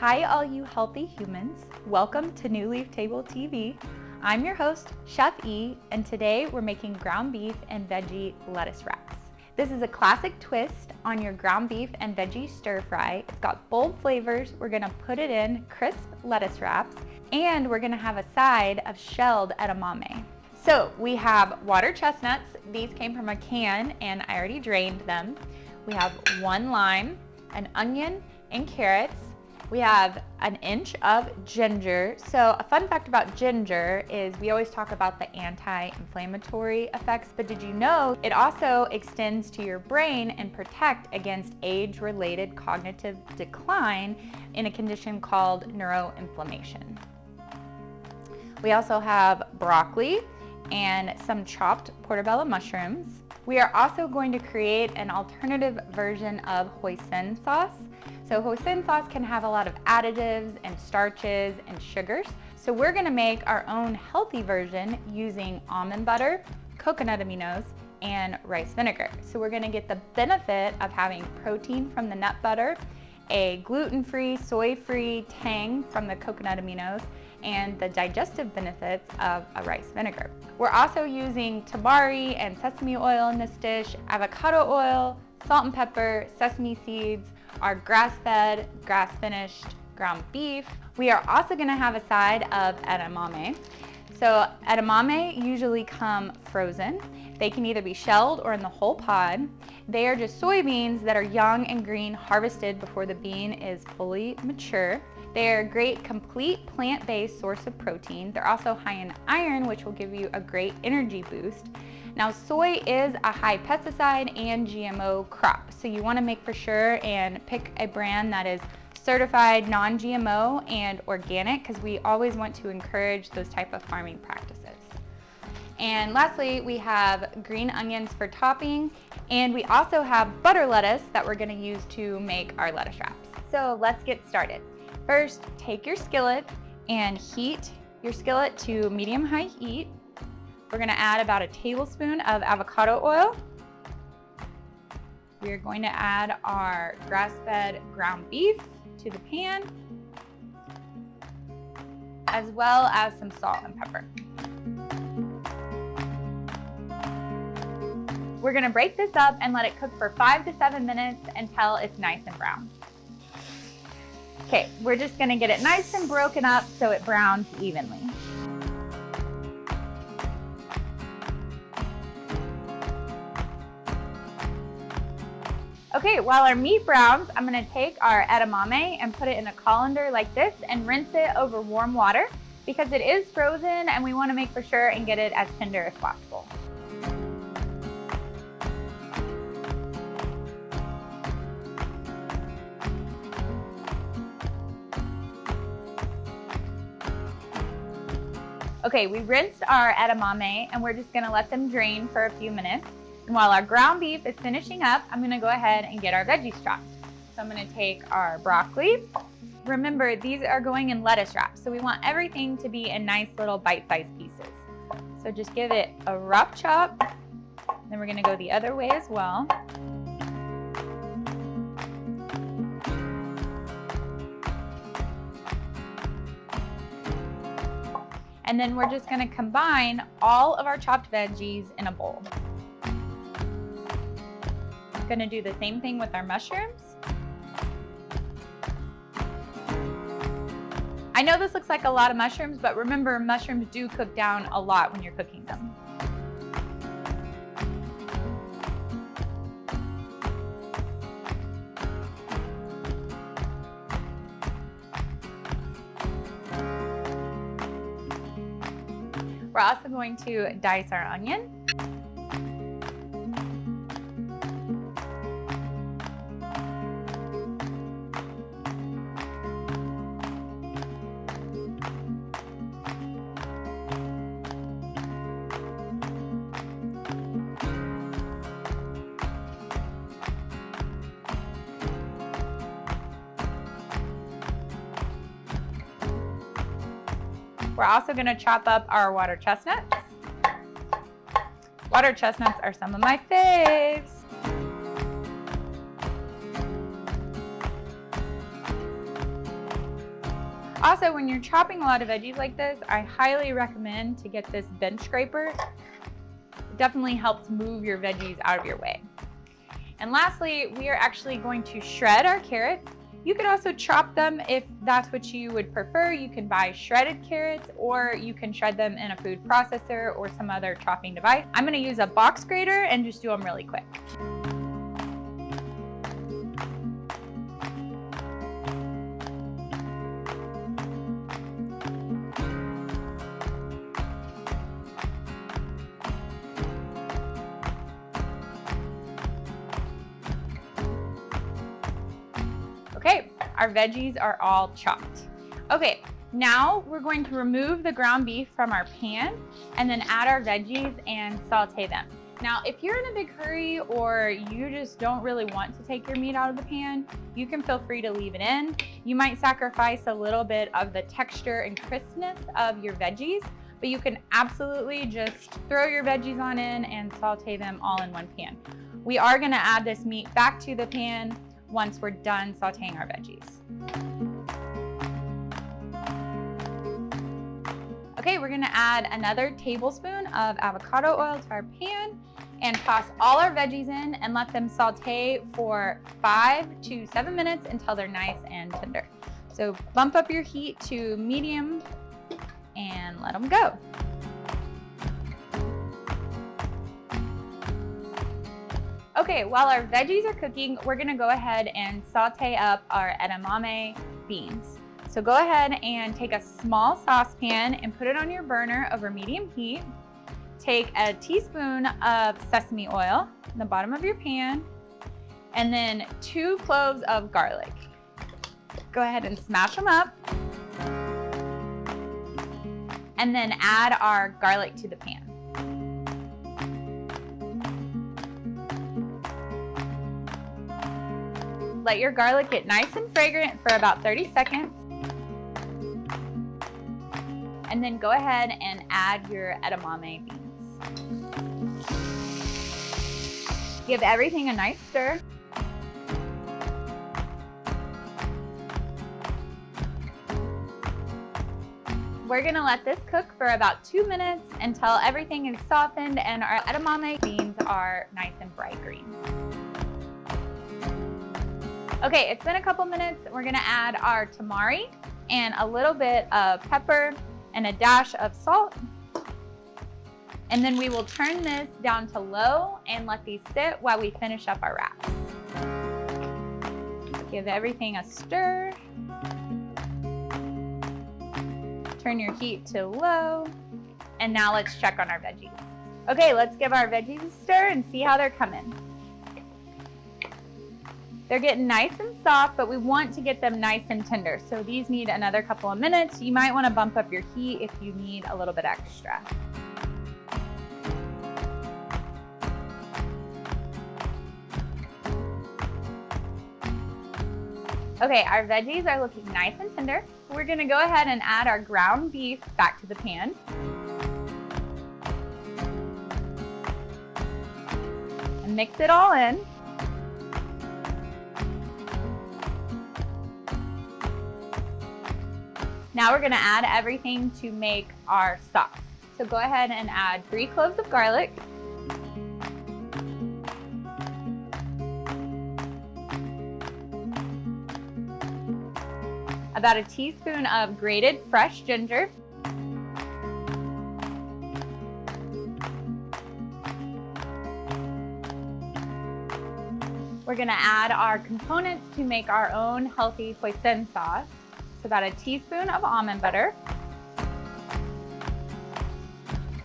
Hi all you healthy humans, welcome to New Leaf Table TV. I'm your host, Chef E, and today we're making ground beef and veggie lettuce wraps. This is a classic twist on your ground beef and veggie stir fry. It's got bold flavors. We're gonna put it in crisp lettuce wraps, and we're gonna have a side of shelled edamame. So we have water chestnuts. These came from a can and I already drained them. We have 1 lime, an onion and carrots. We have an inch of ginger. So a fun fact about ginger is we always talk about the anti-inflammatory effects, but did you know it also extends to your brain and protect against age-related cognitive decline in a condition called neuroinflammation. We also have broccoli and some chopped portobello mushrooms. We are also going to create an alternative version of hoisin sauce. So hoisin sauce can have a lot of additives and starches and sugars. So we're gonna make our own healthy version using almond butter, coconut aminos, and rice vinegar. So we're gonna get the benefit of having protein from the nut butter, a gluten-free, soy-free tang from the coconut aminos, and the digestive benefits of a rice vinegar. We're also using tabari and sesame oil in this dish, avocado oil, salt and pepper, sesame seeds, our grass-fed, grass-finished ground beef. We are also gonna have a side of edamame. So edamame usually come frozen. They can either be shelled or in the whole pod. They are just soybeans that are young and green, harvested before the bean is fully mature. They are a great, complete plant-based source of protein. They're also high in iron, which will give you a great energy boost. Now, soy is a high pesticide and GMO crop, so you wanna make for sure and pick a brand that is certified non-GMO and organic, because we always want to encourage those type of farming practices. And lastly, we have green onions for topping, and we also have butter lettuce that we're gonna use to make our lettuce wraps. So let's get started. First, take your skillet and heat your skillet to medium-high heat. We're gonna add about a tablespoon of avocado oil. We're going to add our grass-fed ground beef to the pan, as well as some salt and pepper. We're gonna break this up and let it cook for 5 to 7 minutes until it's nice and brown. Okay, we're just gonna get it nice and broken up so it browns evenly. Okay, while our meat browns, I'm gonna take our edamame and put it in a colander like this and rinse it over warm water because it is frozen and we wanna make for sure and get it as tender as possible. Okay, we rinsed our edamame and we're just gonna let them drain for a few minutes. And while our ground beef is finishing up, I'm gonna go ahead and get our veggies chopped. So I'm gonna take our broccoli. Remember, these are going in lettuce wraps, so we want everything to be in nice little bite-sized pieces. So just give it a rough chop. Then we're gonna go the other way as well. And then we're just gonna combine all of our chopped veggies in a bowl. Gonna do the same thing with our mushrooms. I know this looks like a lot of mushrooms, but remember, mushrooms do cook down a lot when you're cooking them. We're also going to dice our onion. We're also going to chop up our water chestnuts. Water chestnuts are some of my faves. Also, when you're chopping a lot of veggies like this, I highly recommend to get this bench scraper. It definitely helps move your veggies out of your way. And lastly, we are actually going to shred our carrots. You could also chop them if that's what you would prefer. You can buy shredded carrots, or you can shred them in a food processor or some other chopping device. I'm gonna use a box grater and just do them really quick. Okay, our veggies are all chopped. Okay, now we're going to remove the ground beef from our pan and then add our veggies and saute them. Now, if you're in a big hurry or you just don't really want to take your meat out of the pan, you can feel free to leave it in. You might sacrifice a little bit of the texture and crispness of your veggies, but you can absolutely just throw your veggies on in and saute them all in one pan. We are gonna add this meat back to the pan once we're done sauteing our veggies. Okay, we're gonna add another tablespoon of avocado oil to our pan and toss all our veggies in and let them saute for 5 to 7 minutes until they're nice and tender. So bump up your heat to medium and let them go. Okay, while our veggies are cooking, we're gonna go ahead and saute up our edamame beans. So go ahead and take a small saucepan and put it on your burner over medium heat. Take a teaspoon of sesame oil in the bottom of your pan, and then 2 cloves of garlic. Go ahead and smash them up. And then add our garlic to the pan. Let your garlic get nice and fragrant for about 30 seconds. And then go ahead and add your edamame beans. Give everything a nice stir. We're gonna let this cook for about 2 minutes until everything is softened and our edamame beans are nice and bright green. Okay, it's been a couple minutes. We're gonna add our tamari and a little bit of pepper and a dash of salt. And then we will turn this down to low and let these sit while we finish up our wraps. Give everything a stir. Turn your heat to low. And now let's check on our veggies. Okay, let's give our veggies a stir and see how they're coming. They're getting nice and soft, but we want to get them nice and tender. So these need another couple of minutes. You might want to bump up your heat if you need a little bit extra. Okay, our veggies are looking nice and tender. We're gonna go ahead and add our ground beef back to the pan. And mix it all in. Now we're gonna add everything to make our sauce. So go ahead and add 3 cloves of garlic. About a teaspoon of grated fresh ginger. We're gonna add our components to make our own healthy hoisin sauce. So about a teaspoon of almond butter,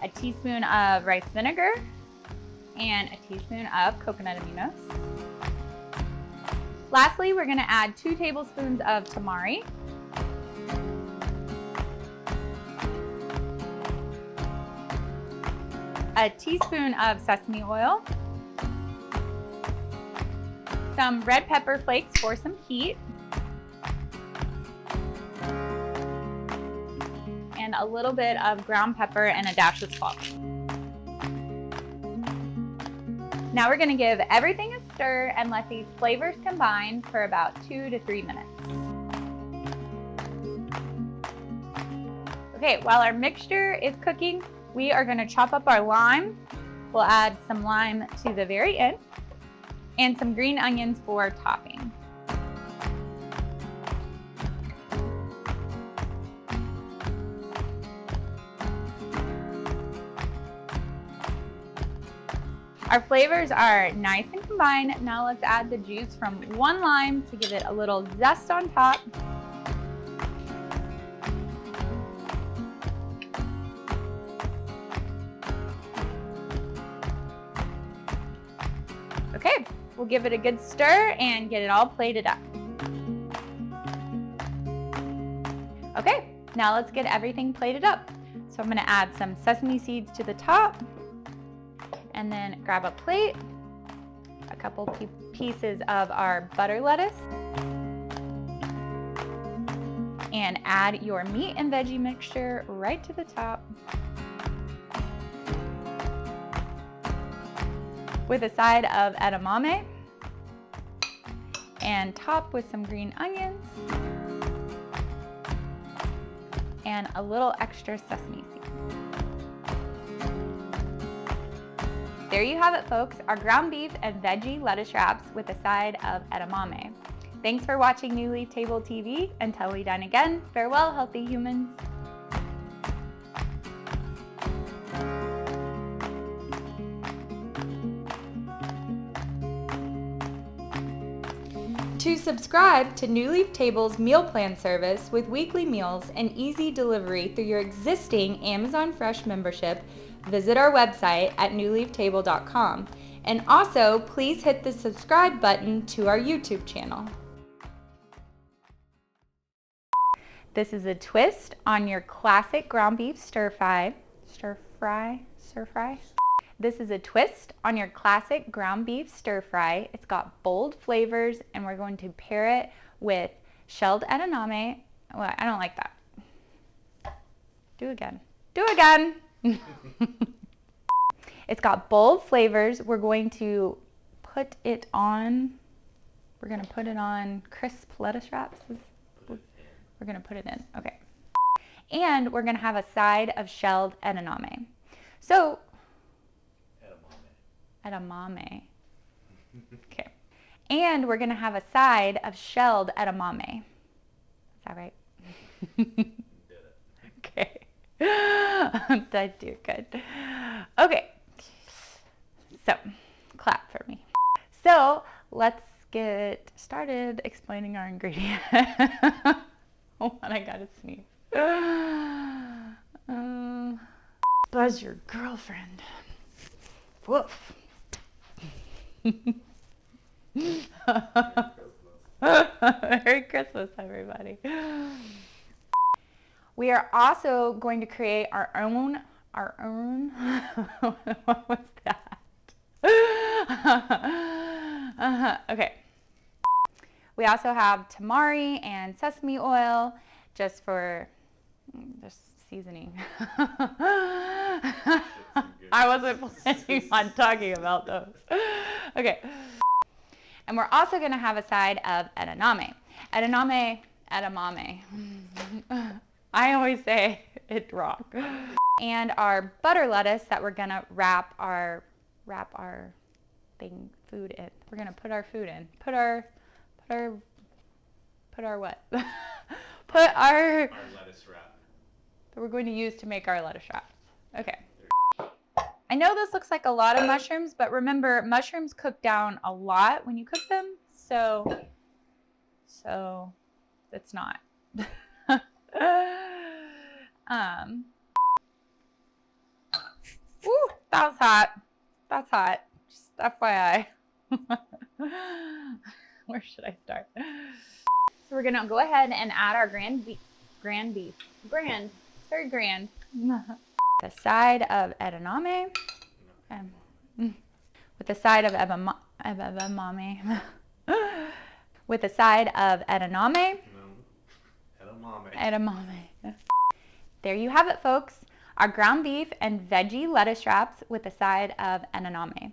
a teaspoon of rice vinegar, and a teaspoon of coconut aminos. Lastly, we're gonna add 2 tablespoons of tamari, a teaspoon of sesame oil, some red pepper flakes for some heat, and a little bit of ground pepper and a dash of salt. Now we're gonna give everything a stir and let these flavors combine for about 2 to 3 minutes. Okay, while our mixture is cooking, we are gonna chop up our lime. We'll add some lime to the very end and some green onions for topping. Our flavors are nice and combined. Now let's add the juice from one lime to give it a little zest on top. Okay, we'll give it a good stir and get it all plated up. Okay, now let's get everything plated up. So I'm gonna add some sesame seeds to the top and then grab a plate, a couple pieces of our butter lettuce, and add your meat and veggie mixture right to the top. With a side of edamame and top with some green onions and a little extra sesame seed. There you have it, folks, our ground beef and veggie lettuce wraps with a side of edamame. Thanks for watching New Leaf Table TV. Until we dine again, farewell, healthy humans. To subscribe to New Leaf Table's meal plan service with weekly meals and easy delivery through your existing Amazon Fresh membership, visit our website at newleaftable.com. And also, please hit the subscribe button to our YouTube channel. This is a twist on your classic ground beef stir fry. This is a twist on your classic ground beef stir fry. It's got bold flavors and we're going to pair it with shelled edamame. Well, I don't like that. Do again. It's got bold flavors. We're going to put it on crisp lettuce wraps. We're gonna put it in, okay. And we're gonna have a side of shelled edamame. So, edamame. Okay. And we're gonna have a side of shelled edamame. Is that right? Okay. I do good. Okay. So, clap for me. So, let's get started explaining our ingredients. Oh, and I gotta sneeze. Buzz your girlfriend. Woof. Merry Christmas, everybody. We are also going to create our own, what was that? Okay. We also have tamari and sesame oil just for seasoning. I wasn't planning on talking about those. Okay. And we're also going to have a side of edamame. Edamame. I always say it wrong. And our butter lettuce that we're going to wrap our food in. We're going to put our food in. Put our what? Put our lettuce wrap that we're going to use to make our lettuce wraps. Okay. I know this looks like a lot of mushrooms, but remember, mushrooms cook down a lot when you cook them, so it's not. Woo, that was hot. That's hot. Just FYI. Where should I start? So we're gonna go ahead and add our very grand. The side of edamame. With the side of edamame. With the side of edamame. Edamame. There you have it, folks. Our ground beef and veggie lettuce wraps with a side of edamame.